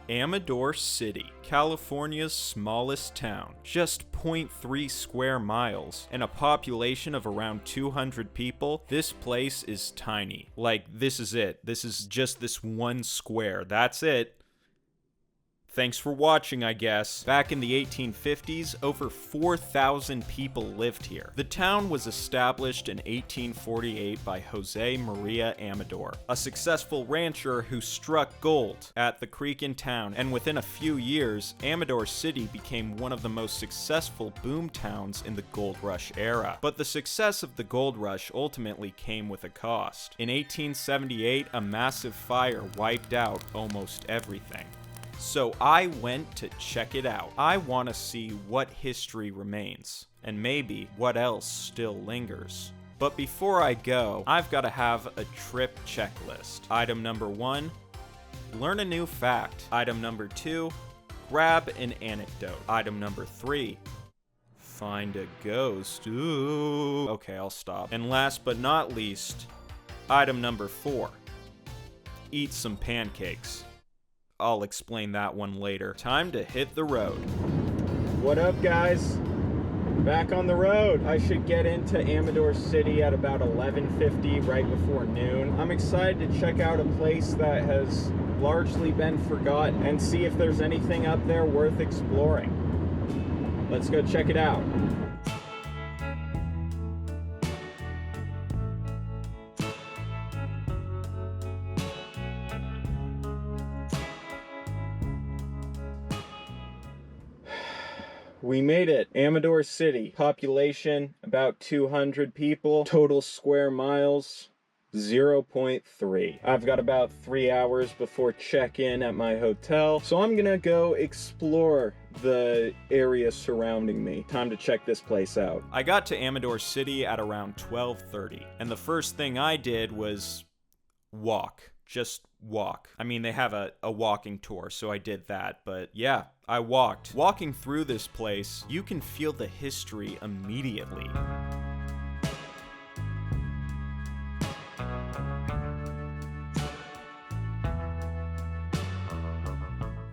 Amador City, California's smallest town, just 0.3 square miles, and a population of around 200 people. This place is tiny. Like, this is it. This is just this one square. That's it. Thanks for watching, I guess. Back in the 1850s, over 4,000 people lived here. The town was established in 1848 by Jose Maria Amador, a successful rancher who struck gold at the creek in town, and within a few years, Amador City became one of the most successful boom towns in the gold rush era. But the success of the gold rush ultimately came with a cost. In 1878, a massive fire wiped out almost everything. So I went to check it out. I want to see what history remains, and maybe what else still lingers. But before I go, I've got to have a trip checklist. Item number 1, learn a new fact. Item number 2, grab an anecdote. Item number 3, find a ghost. Ooh. Okay, I'll stop. And last but not least, item number 4, eat some pancakes. I'll explain that one later. Time to hit the road. What up, guys? Back on the road. I should get into Amador City at about 11:50, right before noon. I'm excited to check out a place that has largely been forgotten and see if there's anything up there worth exploring. Let's go check it out. We made it. Amador City. Population, about 200 people. Total square miles, 0.3. I've got about 3 hours before check-in at my hotel, so I'm gonna go explore the area surrounding me. Time to check this place out. I got to Amador City at around 12:30, and the first thing I did was walk. Just walk. I mean, they have a walking tour, so I did that, but yeah, I walked. Walking through this place, you can feel the history immediately.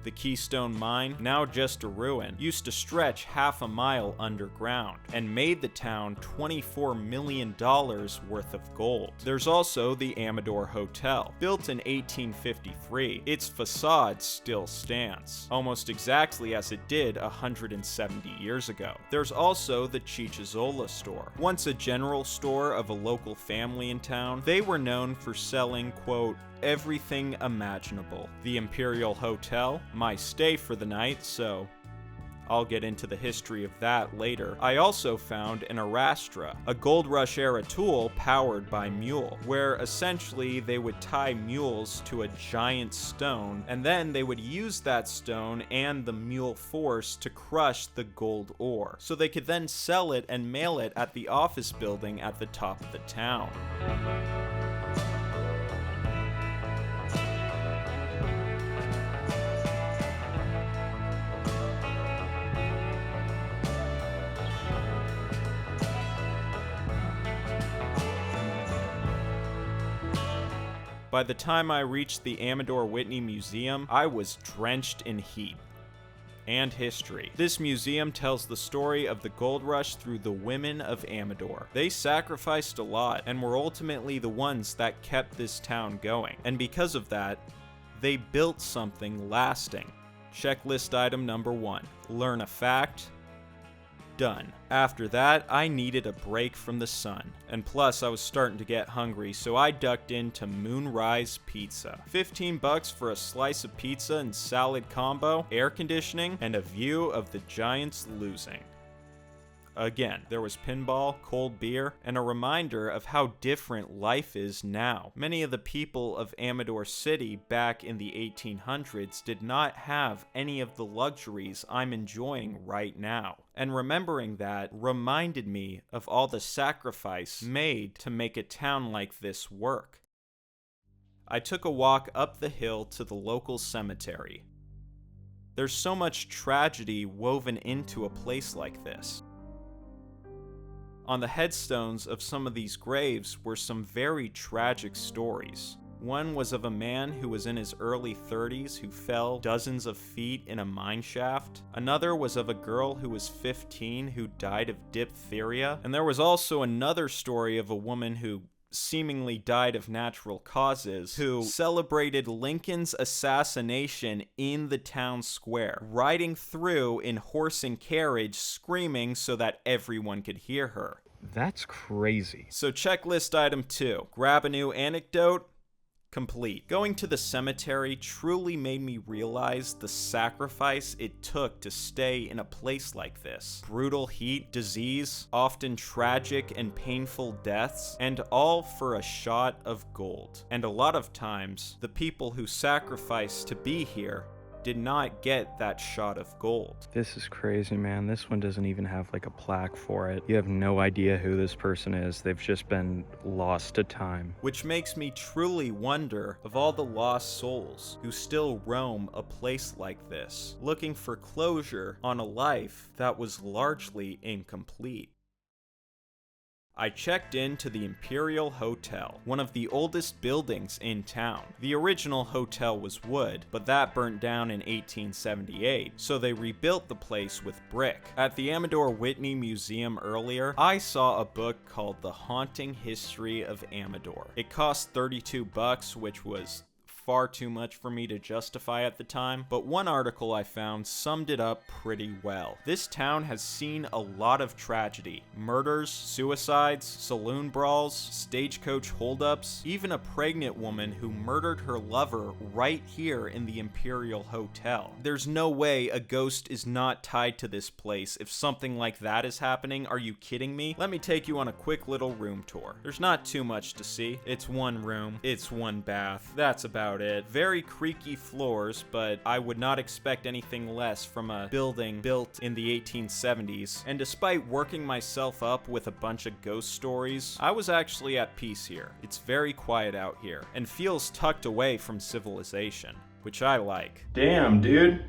The Keystone Mine, now just a ruin, used to stretch half a mile underground and made the town $24 million worth of gold. There's also the Amador Hotel, built in 1853. Its facade still stands, almost exactly as it did 170 years ago. There's also the Chichazola store, once a general store of a local family in town. They were known for selling, quote, everything imaginable. The Imperial Hotel, my stay for the night, so I'll get into the history of that later. I also found an arrastra, a Gold Rush era tool powered by mule, where essentially they would tie mules to a giant stone, and then they would use that stone and the mule force to crush the gold ore, so they could then sell it and mail it at the office building at the top of the town. By the time I reached the Amador Whitney Museum, I was drenched in heat and history. This museum tells the story of the gold rush through the women of Amador. They sacrificed a lot and were ultimately the ones that kept this town going. And because of that, they built something lasting. Checklist item number 1, learn a fact. Done. After that, I needed a break from the sun, and plus I was starting to get hungry, so I ducked into Moonrise Pizza. $15 for a slice of pizza and salad combo, air conditioning, and a view of the Giants losing. Again, there was pinball, cold beer, and a reminder of how different life is now. Many of the people of Amador City back in the 1800s did not have any of the luxuries I'm enjoying right now. And remembering that reminded me of all the sacrifice made to make a town like this work. I took a walk up the hill to the local cemetery. There's so much tragedy woven into a place like this. On the headstones of some of these graves were some very tragic stories. One was of a man who was in his early 30s who fell dozens of feet in a mine shaft. Another was of a girl who was 15 who died of diphtheria. And there was also another story of a woman who seemingly died of natural causes, who celebrated Lincoln's assassination in the town square, riding through in horse and carriage, screaming so that everyone could hear her. That's crazy. So checklist item 2, grab a new anecdote. Complete. Going to the cemetery truly made me realize the sacrifice it took to stay in a place like this. Brutal heat, disease, often tragic and painful deaths, and all for a shot of gold. And a lot of times, the people who sacrificed to be here did not get that shot of gold. This is crazy, man. This one doesn't even have like a plaque for it. You have no idea who this person is. They've just been lost to time. Which makes me truly wonder of all the lost souls who still roam a place like this, looking for closure on a life that was largely incomplete. I checked into the Imperial Hotel, one of the oldest buildings in town. The original hotel was wood, but that burnt down in 1878, so they rebuilt the place with brick. At the Amador Whitney Museum earlier, I saw a book called The Haunting History of Amador. It cost $32, which was far too much for me to justify at the time, but one article I found summed it up pretty well. This town has seen a lot of tragedy. Murders, suicides, saloon brawls, stagecoach holdups, even a pregnant woman who murdered her lover right here in the Imperial Hotel. There's no way a ghost is not tied to this place if something like that is happening. Are you kidding me? Let me take you on a quick little room tour. There's not too much to see. It's one room, it's one bath, that's about it. Very creaky floors, but I would not expect anything less from a building built in the 1870s. And despite working myself up with a bunch of ghost stories, I was actually at peace here. It's very quiet out here, and feels tucked away from civilization, which I like. Damn, dude.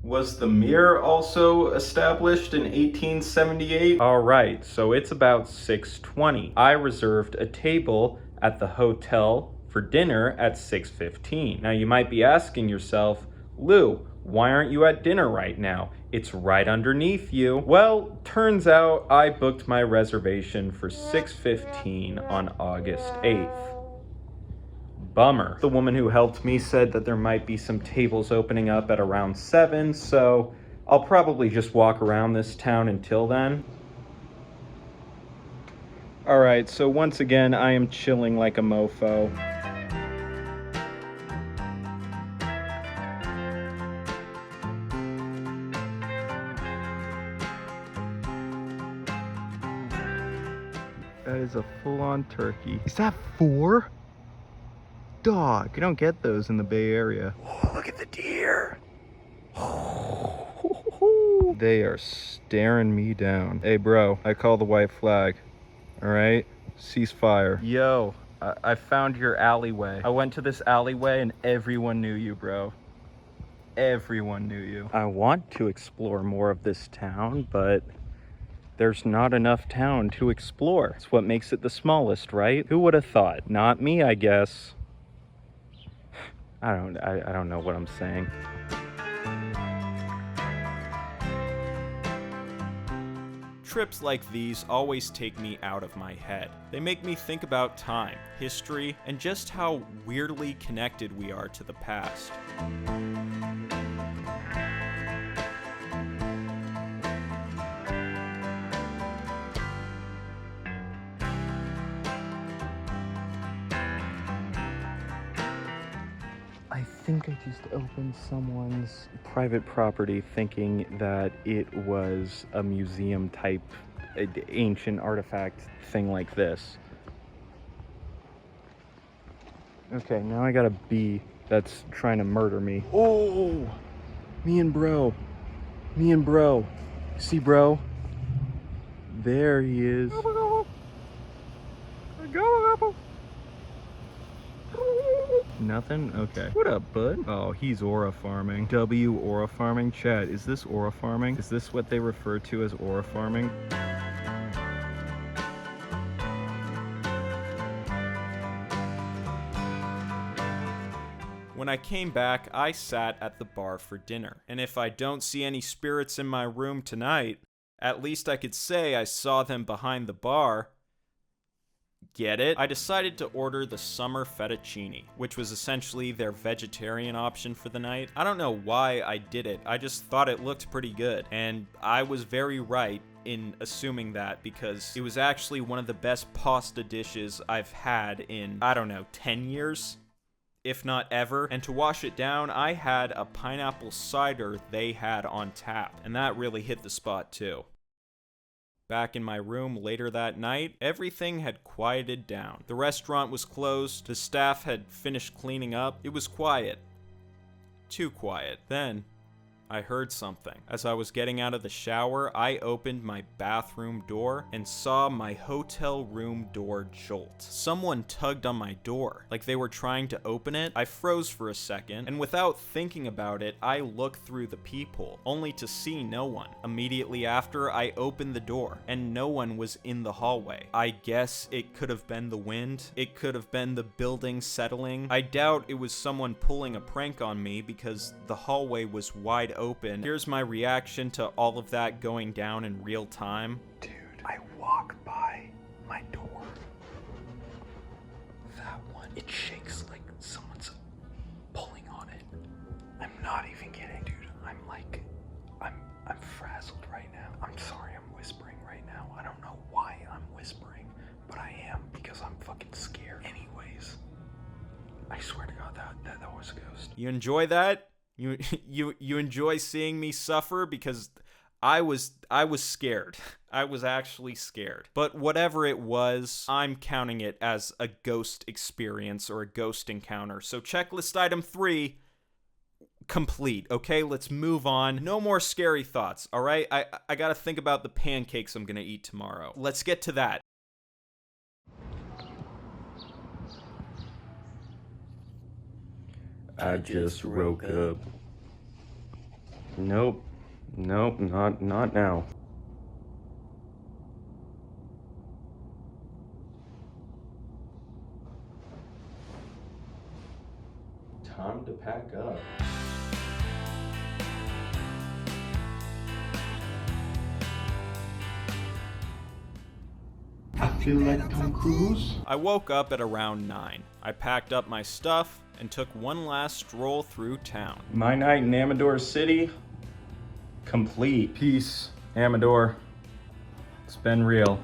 Was the mirror also established in 1878? Alright, so it's about 6:20. I reserved a table at the hotel for dinner at 6:15. Now you might be asking yourself, Lou, why aren't you at dinner right now? It's right underneath you. Well, turns out I booked my reservation for 6:15 on August 8th. Bummer. The woman who helped me said that there might be some tables opening up at around 7, so I'll probably just walk around this town until then. Alright, so once again, I am chilling like a mofo. That is a full-on turkey. Is that 4? Dog, you don't get those in the Bay Area. Oh, look at the deer. They are staring me down. Hey, bro, I call the white flag. All right, ceasefire. Yo, I found your alleyway. I went to this alleyway and everyone knew you, bro. Everyone knew you. I want to explore more of this town, but there's not enough town to explore. It's what makes it the smallest, right? Who would have thought? Not me, I guess. I don't know what I'm saying. Trips like these always take me out of my head. They make me think about time, history, and just how weirdly connected we are to the past. I think I just opened someone's private property thinking that it was a museum type ancient artifact thing like this. Okay, now I got a bee that's trying to murder me. Oh, me and bro. See, bro? There he is. Nothing? Okay. What up, bud? Oh, he's aura farming. Aura farming. Chat, is this aura farming? Is this what they refer to as aura farming? When I came back, I sat at the bar for dinner. And if I don't see any spirits in my room tonight, at least I could say I saw them behind the bar. Get it? I decided to order the summer fettuccine, which was essentially their vegetarian option for the night. I don't know why I did it, I just thought it looked pretty good, and I was very right in assuming that because it was actually one of the best pasta dishes I've had in, I don't know, 10 years? If not ever. And to wash it down, I had a pineapple cider they had on tap, and that really hit the spot too. Back in my room later that night, everything had quieted down. The restaurant was closed, the staff had finished cleaning up. It was quiet. Too quiet. Then, I heard something. As I was getting out of the shower, I opened my bathroom door and saw my hotel room door jolt. Someone tugged on my door, like they were trying to open it. I froze for a second, and without thinking about it, I looked through the peephole, only to see no one. Immediately after, I opened the door, and no one was in the hallway. I guess it could have been the wind. It could have been the building settling. I doubt it was someone pulling a prank on me because the hallway was wide open. Here's my reaction to all of that going down in real time. Dude, I walk by my door. That one, it shakes like someone's pulling on it. I'm not even kidding, dude. I'm frazzled right now. I'm sorry I'm whispering right now. I don't know why I'm whispering, but I am because I'm fucking scared. Anyways, I swear to God that was a ghost. You enjoy that? You enjoy seeing me suffer? Because I was scared. I was actually scared. But whatever it was, I'm counting it as a ghost experience or a ghost encounter. So checklist item 3, complete. Okay, let's move on. No more scary thoughts, all right? I gotta think about the pancakes I'm gonna eat tomorrow. Let's get to that. I just woke up. Nope, not now. Time to pack up. I feel like Tom Cruise. I woke up at around 9. I packed up my stuff and took one last stroll through town. My night in Amador City, complete. Peace, Amador. It's been real.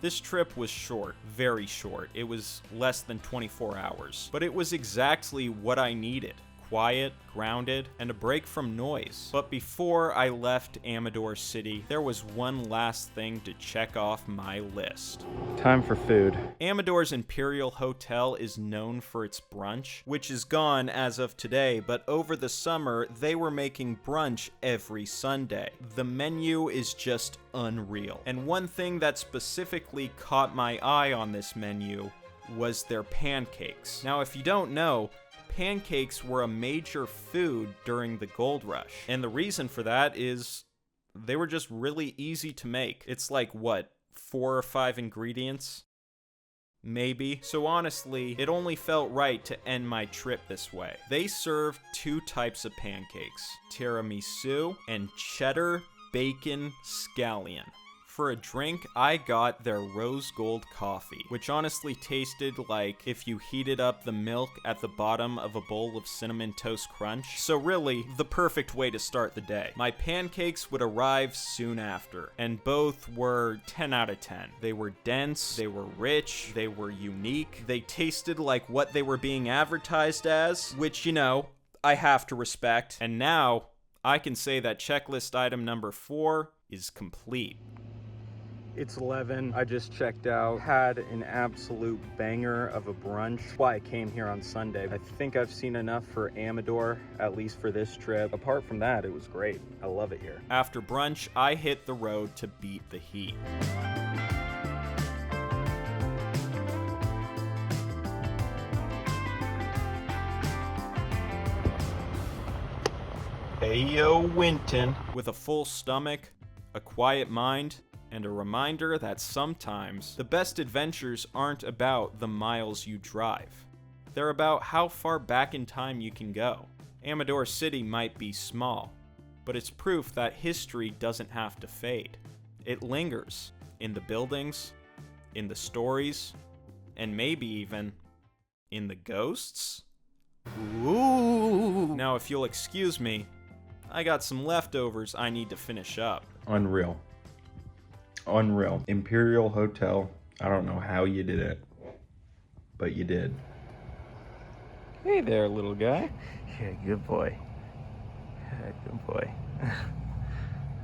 This trip was short, very short. It was less than 24 hours. But it was exactly what I needed. Quiet, grounded, and a break from noise. But before I left Amador City, there was one last thing to check off my list. Time for food. Amador's Imperial Hotel is known for its brunch, which is gone as of today, but over the summer, they were making brunch every Sunday. The menu is just unreal. And one thing that specifically caught my eye on this menu was their pancakes. Now, if you don't know, pancakes were a major food during the gold rush. And the reason for that is they were just really easy to make. It's like, what, 4 or 5 ingredients? Maybe. So honestly, it only felt right to end my trip this way. They served 2 types of pancakes, tiramisu and cheddar bacon scallion. For a drink, I got their rose gold coffee, which honestly tasted like if you heated up the milk at the bottom of a bowl of Cinnamon Toast Crunch. So really, the perfect way to start the day. My pancakes would arrive soon after, and both were 10 out of 10. They were dense, they were rich, they were unique, they tasted like what they were being advertised as, which, you know, I have to respect. And now, I can say that checklist item number 4 is complete. It's 11. I just checked out. Had an absolute banger of a brunch. That's why I came here on Sunday. I think I've seen enough for Amador, at least for this trip. Apart from that, it was great. I love it here. After brunch, I hit the road to beat the heat. Heyo, Winton. With a full stomach, a quiet mind, and a reminder that sometimes the best adventures aren't about the miles you drive. They're about how far back in time you can go. Amador City might be small, but it's proof that history doesn't have to fade. It lingers in the buildings, in the stories, and maybe even in the ghosts? Ooh. Now, if you'll excuse me, I got some leftovers I need to finish up. Unreal. Unreal. Imperial Hotel. I don't know how you did it, but you did. Hey there, little guy. Yeah, good boy. Yeah, good boy.